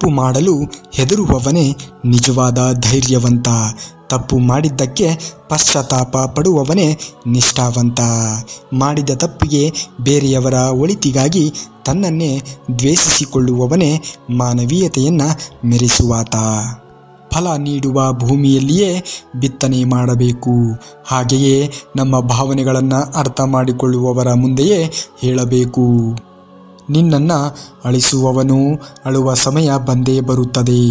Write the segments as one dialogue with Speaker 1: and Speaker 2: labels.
Speaker 1: ತಪ್ಪು ಮಾಡಲು ಹೆದರುವವನೇ ನಿಜವಾದ ಧೈರ್ಯವಂತ. ತಪ್ಪು ಮಾಡಿದ್ದಕ್ಕೆ ಪಶ್ಚಾತ್ತಾಪ ಪಡುವವನೇ ನಿಷ್ಠಾವಂತ. ಮಾಡಿದ ತಪ್ಪಿಗೆ ಬೇರೆಯವರ ಒಳಿತಿಗಾಗಿ ತನ್ನನ್ನೇ ದ್ವೇಷಿಸಿಕೊಳ್ಳುವವನೇ ಮಾನವೀಯತೆಯನ್ನು ಮೆರೆಸುವಾತ. ಫಲ ನೀಡುವ ಭೂಮಿಯಲ್ಲಿಯೇ ಬಿತ್ತನೆ ಮಾಡಬೇಕು. ಹಾಗೆಯೇ ನಮ್ಮ ಭಾವನೆಗಳನ್ನು ಅರ್ಥ ಮಾಡಿಕೊಳ್ಳುವವರ ಮುಂದೆಯೇ ಹೇಳಬೇಕು. ನಿನ್ನನ್ನು ಅಳಿಸುವವನು ಅಳುವ ಸಮಯ ಬಂದೇ ಬರುತ್ತದೆ,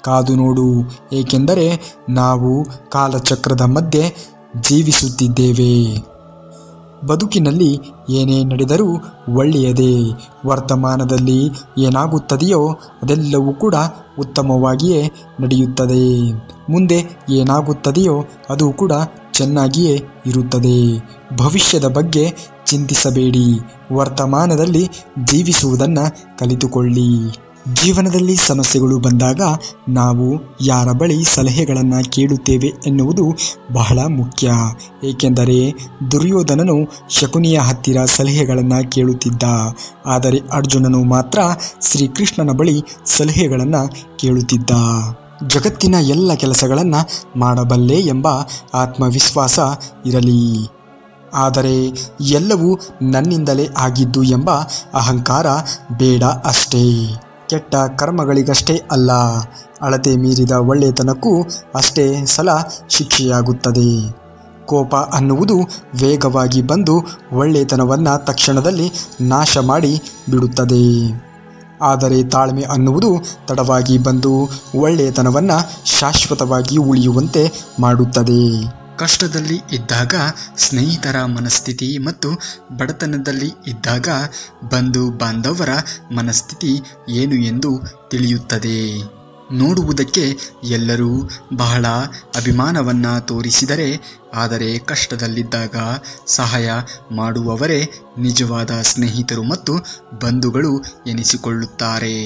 Speaker 1: ಕಾದು ನೋಡು. ಏಕೆಂದರೆ ನಾವು ಕಾಲಚಕ್ರದ ಮಧ್ಯೆ ಜೀವಿಸುತ್ತಿದ್ದೇವೆ. ಬದುಕಿನಲ್ಲಿ ಏನೇ ನಡೆದರೂ ಒಳ್ಳೆಯದೇ. ವರ್ತಮಾನದಲ್ಲಿ ಏನಾಗುತ್ತದೆಯೋ ಅದೆಲ್ಲವೂ ಕೂಡ ಉತ್ತಮವಾಗಿಯೇ ನಡೆಯುತ್ತದೆ. ಮುಂದೆ ಏನಾಗುತ್ತದೆಯೋ ಅದು ಕೂಡ ಚೆನ್ನಾಗಿಯೇ ಇರುತ್ತದೆ. ಭವಿಷ್ಯದ ಬಗ್ಗೆ ಚಿಂತಿಸಬೇಡಿ. ವರ್ತಮಾನದಲ್ಲಿ ಜೀವಿಸುವುದನ್ನು ಕಲಿತುಕೊಳ್ಳಿ. ಜೀವನದಲ್ಲಿ ಸಮಸ್ಯೆಗಳು ಬಂದಾಗ ನಾವು ಯಾರ ಬಳಿ ಸಲಹೆಗಳನ್ನು ಕೇಳುತ್ತೇವೆ ಎನ್ನುವುದು ಬಹಳ ಮುಖ್ಯ. ಏಕೆಂದರೆ ದುರ್ಯೋಧನನು ಶಕುನಿಯ ಹತ್ತಿರ ಸಲಹೆಗಳನ್ನು ಕೇಳುತ್ತಿದ್ದ. ಆದರೆ ಅರ್ಜುನನು ಮಾತ್ರ ಶ್ರೀಕೃಷ್ಣನ ಬಳಿ ಸಲಹೆಗಳನ್ನು ಕೇಳುತ್ತಿದ್ದ. ಜಗತ್ತಿನ ಎಲ್ಲ ಕೆಲಸಗಳನ್ನು ಮಾಡಬಲ್ಲೆ ಎಂಬ ಆತ್ಮವಿಶ್ವಾಸ ಇರಲಿ. ಆದರೆ ಎಲ್ಲವೂ ನನ್ನಿಂದಲೇ ಆಗಿದ್ದು ಎಂಬ ಅಹಂಕಾರ ಬೇಡ ಅಷ್ಟೇ. ಕೆಟ್ಟ ಕರ್ಮಗಳಿಗಷ್ಟೇ ಅಲ್ಲ, ಅಳತೆ ಮೀರಿದ ಒಳ್ಳೆತನಕ್ಕೂ ಅಷ್ಟೇ ಸಲ ಶಿಕ್ಷೆಯಾಗುತ್ತದೆ. ಕೋಪ ಅನ್ನುವುದು ವೇಗವಾಗಿ ಬಂದು ಒಳ್ಳೆತನವನ್ನು ತಕ್ಷಣದಲ್ಲಿ ನಾಶ ಮಾಡಿ ಬಿಡುತ್ತದೆ. ಆದರೆ ತಾಳ್ಮೆ ಅನ್ನುವುದು ತಡವಾಗಿ ಬಂದು ಒಳ್ಳೆಯತನವನ್ನು ಶಾಶ್ವತವಾಗಿ ಉಳಿಯುವಂತೆ ಮಾಡುತ್ತದೆ. ಕಷ್ಟದಲ್ಲಿ ಇದ್ದಾಗ ಸ್ನೇಹಿತರ ಮನಸ್ಥಿತಿ ಮತ್ತು ಬಡತನದಲ್ಲಿ ಇದ್ದಾಗ ಬಂಧು ಬಾಂಧವರ ಮನಸ್ಥಿತಿ ಏನು ಎಂದು ತಿಳಿಯುತ್ತದೆ. ನೋಡುವುದಕ್ಕೆ ಎಲ್ಲರೂ ಬಹಳ ಅಭಿಮಾನವನ್ನು ತೋರಿಸಿದರೆ, ಆದರೆ ಕಷ್ಟದಲ್ಲಿದ್ದಾಗ ಸಹಾಯ ಮಾಡುವವರೇ ನಿಜವಾದ ಸ್ನೇಹಿತರು ಮತ್ತು ಬಂಧುಗಳು ಎನಿಸಿಕೊಳ್ಳುತ್ತಾರೆ.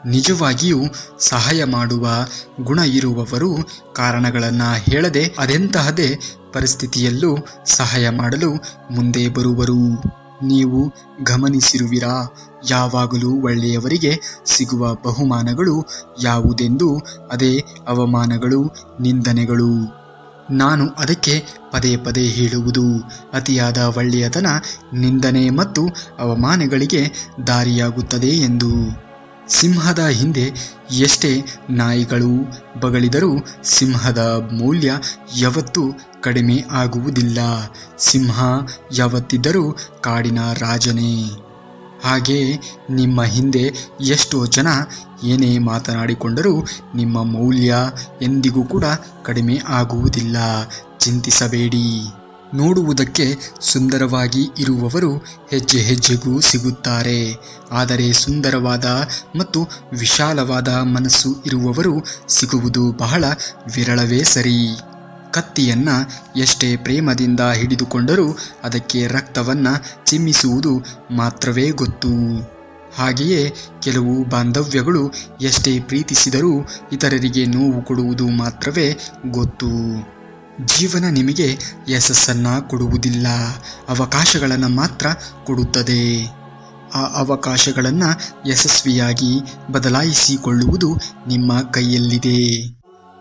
Speaker 1: ನಿಜವಾಗಿಯೂ ಸಹಾಯ ಮಾಡುವ ಗುಣ ಇರುವವರು ಕಾರಣಗಳನ್ನು ಹೇಳದೆ ಅದೆಂತಹದೇ ಪರಿಸ್ಥಿತಿಯಲ್ಲೂ ಸಹಾಯ ಮಾಡಲು ಮುಂದೆ ಬರುವರು. ನೀವು ಗಮನಿಸಿರುವಿರಾ, ಯಾವಾಗಲೂ ಒಳ್ಳೆಯವರಿಗೆ ಸಿಗುವ ಬಹುಮಾನಗಳು ಯಾವುದೆಂದು? ಅದೇ ಅವಮಾನಗಳು, ನಿಂದನೆಗಳು. ನಾನು ಅದಕ್ಕೆ ಪದೇ ಪದೇ ಹೇಳುವುದು, ಅತಿಯಾದ ಒಳ್ಳೆಯತನ ನಿಂದನೆ ಮತ್ತು ಅವಮಾನಗಳಿಗೆ ದಾರಿಯಾಗುತ್ತದೆ ಎಂದು. ಸಿಂಹದ ಹಿಂದೆ ಎಷ್ಟೇ ನಾಯಿಗಳು ಬಗಳಿದರೂ ಸಿಂಹದ ಮೌಲ್ಯ ಯಾವತ್ತೂ ಕಡಿಮೆ ಆಗುವುದಿಲ್ಲ. ಸಿಂಹ ಯಾವತ್ತಿದ್ದರೂ ಕಾಡಿನ ರಾಜನೇ. ಹಾಗೆ ನಿಮ್ಮ ಹಿಂದೆ ಎಷ್ಟೋ ಜನ ಏನೇ ಮಾತನಾಡಿಕೊಂಡರೂ ನಿಮ್ಮ ಮೌಲ್ಯ ಎಂದಿಗೂ ಕೂಡ ಕಡಿಮೆ ಆಗುವುದಿಲ್ಲ. ಚಿಂತಿಸಬೇಡಿ. ನೋಡುವುದಕ್ಕೆ ಸುಂದರವಾಗಿ ಇರುವವರು ಹೆಜ್ಜೆ ಹೆಜ್ಜೆಗೂ ಸಿಗುತ್ತಾರೆ. ಆದರೆ ಸುಂದರವಾದ ಮತ್ತು ವಿಶಾಲವಾದ ಮನಸ್ಸು ಇರುವವರು ಸಿಗುವುದು ಬಹಳ ವಿರಳವೇ ಸರಿ. ಕತ್ತಿಯನ್ನು ಎಷ್ಟೇ ಪ್ರೇಮದಿಂದ ಹಿಡಿದುಕೊಂಡರೂ ಅದಕ್ಕೆ ರಕ್ತವನ್ನು ಚಿಮ್ಮಿಸುವುದು ಮಾತ್ರವೇ ಗೊತ್ತು. ಹಾಗೆಯೇ ಕೆಲವು ಬಾಂಧವ್ಯಗಳು ಎಷ್ಟೇ ಪ್ರೀತಿಸಿದರೂ ಇತರರಿಗೆ ನೋವು ಕೊಡುವುದು ಮಾತ್ರವೇ ಗೊತ್ತು. ಜೀವನ ನಿಮಗೆ ಯಶಸ್ಸನ್ನು ಕೊಡುವುದಿಲ್ಲ, ಅವಕಾಶಗಳನ್ನು ಮಾತ್ರ ಕೊಡುತ್ತದೆ. ಆ ಅವಕಾಶಗಳನ್ನು ಯಶಸ್ವಿಯಾಗಿ ಬದಲಾಯಿಸಿಕೊಳ್ಳುವುದು ನಿಮ್ಮ ಕೈಯಲ್ಲಿದೆ.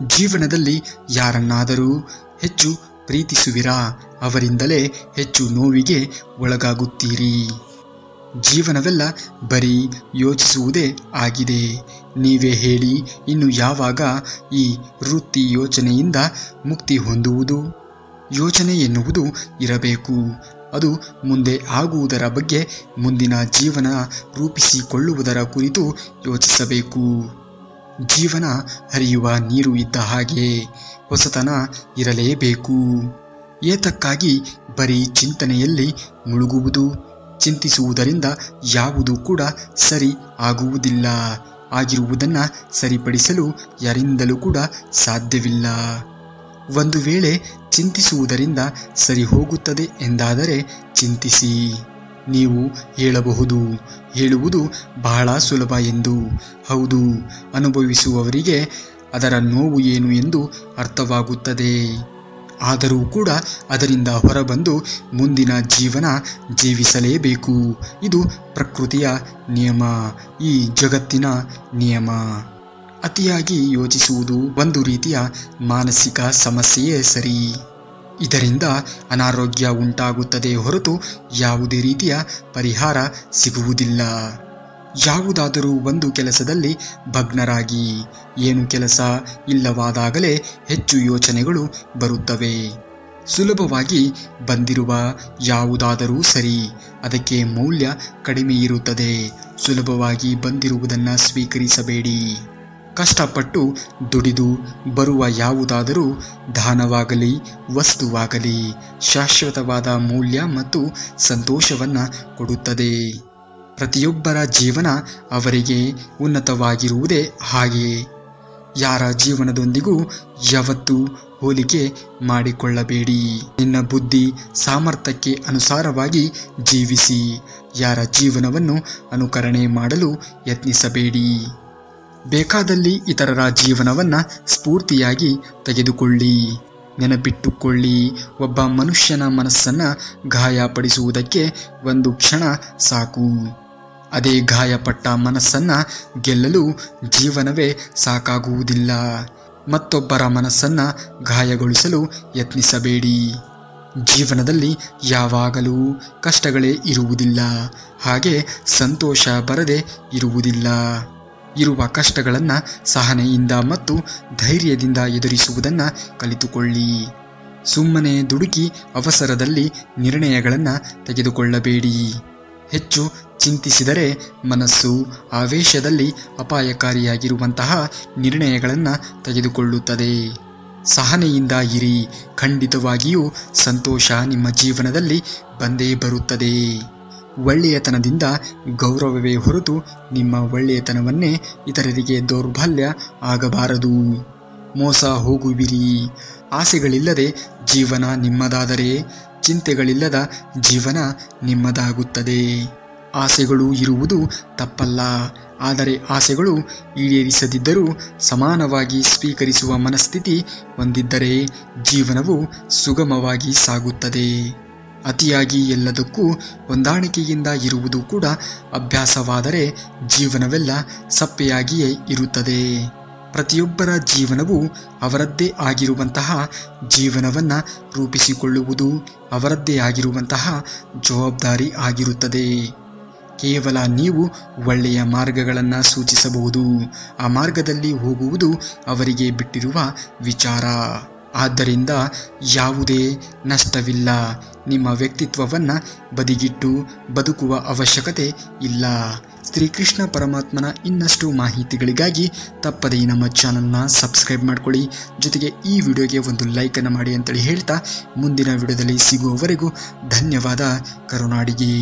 Speaker 1: ಜೀವನದಲ್ಲಿ ಯಾರನ್ನಾದರೂ ಹೆಚ್ಚು ಪ್ರೀತಿಸುವಿರಾ, ಅವರಿಂದಲೇ ಹೆಚ್ಚು ನೋವಿಗೆ ಒಳಗಾಗುತ್ತೀರಿ. ಜೀವನವೆಲ್ಲ ಬರೀ ಯೋಚಿಸುವುದೇ ಆಗಿದೆ. ನೀವೇ ಹೇಳಿ, ಇನ್ನು ಯಾವಾಗ ಈ ವೃತ್ತಿ ಯೋಚನೆಯಿಂದ ಮುಕ್ತಿ ಹೊಂದುವುದು? ಯೋಚನೆ ಎನ್ನುವುದು ಇರಬೇಕು. ಅದು ಮುಂದೆ ಆಗುವುದರ ಬಗ್ಗೆ, ಮುಂದಿನ ಜೀವನ ರೂಪಿಸಿಕೊಳ್ಳುವುದರ ಕುರಿತು ಯೋಚಿಸಬೇಕು. ಜೀವನ ಹರಿಯುವ ನೀರು ಇದ್ದ ಹಾಗೆ, ಹೊಸತನ ಇರಲೇಬೇಕು. ಏತಕ್ಕಾಗಿ ಬರೀ ಚಿಂತನೆಯಲ್ಲಿ ಮುಳುಗುವುದು? ಚಿಂತಿಸುವುದರಿಂದ ಯಾವುದೂ ಕೂಡ ಸರಿ ಆಗುವುದಿಲ್ಲ. ಆಗಿರುವುದನ್ನು ಸರಿಪಡಿಸಲು ಯಾರಿಂದಲೂ ಕೂಡ ಸಾಧ್ಯವಿಲ್ಲ. ಒಂದು ವೇಳೆ ಚಿಂತಿಸುವುದರಿಂದ ಸರಿ ಹೋಗುತ್ತದೆ ಎಂದಾದರೆ ಚಿಂತಿಸಿ. ನೀವು ಹೇಳಬಹುದು, ಹೇಳುವುದು ಬಹಳ ಸುಲಭ ಎಂದು. ಹೌದು, ಅನುಭವಿಸುವವರಿಗೆ ಅದರ ನೋವು ಏನು ಎಂದು ಅರ್ಥವಾಗುತ್ತದೆ. ಆದರೂ ಕೂಡ ಅದರಿಂದ ಹೊರಬಂದು ಮುಂದಿನ ಜೀವನ ಜೀವಿಸಲೇಬೇಕು. ಇದು ಪ್ರಕೃತಿಯ ನಿಯಮ, ಈ ಜಗತ್ತಿನ ನಿಯಮ. ಅತಿಯಾಗಿ ಯೋಚಿಸುವುದು ಒಂದು ರೀತಿಯ ಮಾನಸಿಕ ಸಮಸ್ಯೆಯೇ ಸರಿ. ಇದರಿಂದ ಅನಾರೋಗ್ಯ ಉಂಟಾಗುತ್ತದೆ ಹೊರತು ಯಾವುದೇ ರೀತಿಯ ಪರಿಹಾರ ಸಿಗುವುದಿಲ್ಲ. ಯಾವುದಾದರೂ ಒಂದು ಕೆಲಸದಲ್ಲಿ ಭಗ್ನರಾಗಿ ಏನು ಕೆಲಸ ಇಲ್ಲವಾದಾಗಲೇ ಹೆಚ್ಚು ಯೋಚನೆಗಳು ಬರುತ್ತವೆ. ಸುಲಭವಾಗಿ ಬಂದಿರುವ ಯಾವುದಾದರೂ ಸರಿ, ಅದಕ್ಕೆ ಮೌಲ್ಯ ಕಡಿಮೆ ಇರುತ್ತದೆ. ಸುಲಭವಾಗಿ ಬಂದಿರುವುದನ್ನು ಸ್ವೀಕರಿಸಬೇಡಿ. ಕಷ್ಟಪಟ್ಟು ದುಡಿದು ಬರುವ ಯಾವುದಾದರೂ ದಾನವಾಗಲಿ ವಸ್ತುವಾಗಲಿ ಶಾಶ್ವತವಾದ ಮೌಲ್ಯ ಮತ್ತು ಸಂತೋಷವನ್ನು ಕೊಡುತ್ತದೆ. ಪ್ರತಿಯೊಬ್ಬರ ಜೀವನ ಅವರಿಗೆ ಉನ್ನತವಾಗಿರುವುದೇ ಹಾಗೆ. ಯಾರ ಜೀವನದೊಂದಿಗೂ ಯಾವತ್ತೂ ಹೋಲಿಕೆ ಮಾಡಿಕೊಳ್ಳಬೇಡಿ. ನಿನ್ನ ಬುದ್ಧಿ ಸಾಮರ್ಥ್ಯಕ್ಕೆ ಅನುಸಾರವಾಗಿ ಜೀವಿಸಿ. ಯಾರ ಜೀವನವನ್ನು ಅನುಕರಣೆ ಮಾಡಲು ಯತ್ನಿಸಬೇಡಿ. ಬೇಕಾದಲ್ಲಿ ಇತರರ ಜೀವನವನ್ನು ಸ್ಫೂರ್ತಿಯಾಗಿ ತೆಗೆದುಕೊಳ್ಳಿ. ನೆನಪಿಟ್ಟುಕೊಳ್ಳಿ, ಒಬ್ಬ ಮನುಷ್ಯನ ಮನಸ್ಸನ್ನು ಗಾಯಪಡಿಸುವುದಕ್ಕೆ ಒಂದು ಕ್ಷಣ ಸಾಕು. ಅದೇ ಗಾಯಪಟ್ಟ ಮನಸ್ಸನ್ನು ಗೆಲ್ಲಲು ಜೀವನವೇ ಸಾಕಾಗುವುದಿಲ್ಲ. ಮತ್ತೊಬ್ಬರ ಮನಸ್ಸನ್ನು ಗಾಯಗೊಳಿಸಲು ಯತ್ನಿಸಬೇಡಿ. ಜೀವನದಲ್ಲಿ ಯಾವಾಗಲೂ ಕಷ್ಟಗಳೇ ಇರುವುದಿಲ್ಲ, ಹಾಗೆ ಸಂತೋಷ ಬರದೆ ಇರುವುದಿಲ್ಲ. ಇರುವ ಕಷ್ಟಗಳನ್ನು ಸಹನೆಯಿಂದ ಮತ್ತು ಧೈರ್ಯದಿಂದ ಎದುರಿಸುವುದನ್ನು ಕಲಿತುಕೊಳ್ಳಿ. ಸುಮ್ಮನೆ ದುಡುಕಿ ಅವಸರದಲ್ಲಿ ನಿರ್ಣಯಗಳನ್ನು ತೆಗೆದುಕೊಳ್ಳಬೇಡಿ. ಹೆಚ್ಚು ಚಿಂತಿಸಿದರೆ ಮನಸ್ಸು ಆವೇಶದಲ್ಲಿ ಅಪಾಯಕಾರಿಯಾಗಿರುವಂತಹ ನಿರ್ಣಯಗಳನ್ನು ತೆಗೆದುಕೊಳ್ಳುತ್ತದೆ. ಸಹನೆಯಿಂದ ಇರಿ. ಖಂಡಿತವಾಗಿಯೂ ಸಂತೋಷ ನಿಮ್ಮ ಜೀವನದಲ್ಲಿ ಬಂದೇ ಬರುತ್ತದೆ. ಒಳ್ಳೆಯತನದಿಂದ ಗೌರವವೇ ಹೊರತು ನಿಮ್ಮ ಒಳ್ಳೆಯತನವನ್ನೇ ಇತರರಿಗೆ ದೌರ್ಬಲ್ಯ ಆಗಬಾರದು. ಮೋಸ ಹೋಗುವಿರಿ. ಆಸೆಗಳಿಲ್ಲದೆ ಜೀವನ ನಿಮ್ಮದಾದರೆ ಚಿಂತೆಗಳಿಲ್ಲದ ಜೀವನ ನಿಮ್ಮದಾಗುತ್ತದೆ. ಆಸೆಗಳು ಇರುವುದು ತಪ್ಪಲ್ಲ, ಆದರೆ ಆಸೆಗಳು ಈಡೇರಿಸದಿದ್ದರೂ ಸಮಾನವಾಗಿ ಸ್ವೀಕರಿಸುವ ಮನಸ್ಥಿತಿ ಹೊಂದಿದ್ದರೆ ಜೀವನವು ಸುಗಮವಾಗಿ ಸಾಗುತ್ತದೆ. ಅತಿಯಾಗಿ ಎಲ್ಲದಕ್ಕೂ ಹೊಂದಾಣಿಕೆಯಿಂದ ಇರುವುದು ಕೂಡ ಅಭ್ಯಾಸವಾದರೆ ಜೀವನವೆಲ್ಲ ಸಪ್ಪೆಯಾಗಿಯೇ ಇರುತ್ತದೆ. ಪ್ರತಿಯೊಬ್ಬರ ಜೀವನವು ಅವರದ್ದೇ ಆಗಿರುವಂತಹ ಜೀವನವನ್ನು ರೂಪಿಸಿಕೊಳ್ಳುವುದು ಅವರದ್ದೇ ಆಗಿರುವಂತಹ ಜವಾಬ್ದಾರಿ ಆಗಿರುತ್ತದೆ. ಕೇವಲ ನೀವು ಒಳ್ಳೆಯ ಮಾರ್ಗಗಳನ್ನು ಸೂಚಿಸಬಹುದು. ಆ ಮಾರ್ಗದಲ್ಲಿ ಹೋಗುವುದು ಅವರಿಗೆ ಬಿಟ್ಟಿರುವ ವಿಚಾರ. ಆದ್ದರಿಂದ ಯಾವುದೇ ನಷ್ಟವಿಲ್ಲ. ನಿಮ್ಮ ವ್ಯಕ್ತಿತ್ವವನ್ನು ಬದಿಗಿಟ್ಟು ಬದುಕುವ ಅವಶ್ಯಕತೆ ಇಲ್ಲ. ಶ್ರೀಕೃಷ್ಣ ಪರಮಾತ್ಮನ ಇನ್ನಷ್ಟು ಮಾಹಿತಿಗಳಿಗಾಗಿ ತಪ್ಪದೇ ನಮ್ಮ ಚಾನಲ್ನ ಸಬ್ಸ್ಕ್ರೈಬ್ ಮಾಡ್ಕೊಳ್ಳಿ. ಜೊತೆಗೆ ಈ ವಿಡಿಯೋಗೆ ಒಂದು ಲೈಕನ್ನು ಮಾಡಿ ಅಂತೇಳಿ ಹೇಳ್ತಾ ಮುಂದಿನ ವಿಡಿಯೋದಲ್ಲಿ ಸಿಗುವವರೆಗೂ ಧನ್ಯವಾದ. ಕರುನಾಡಿಗೆ.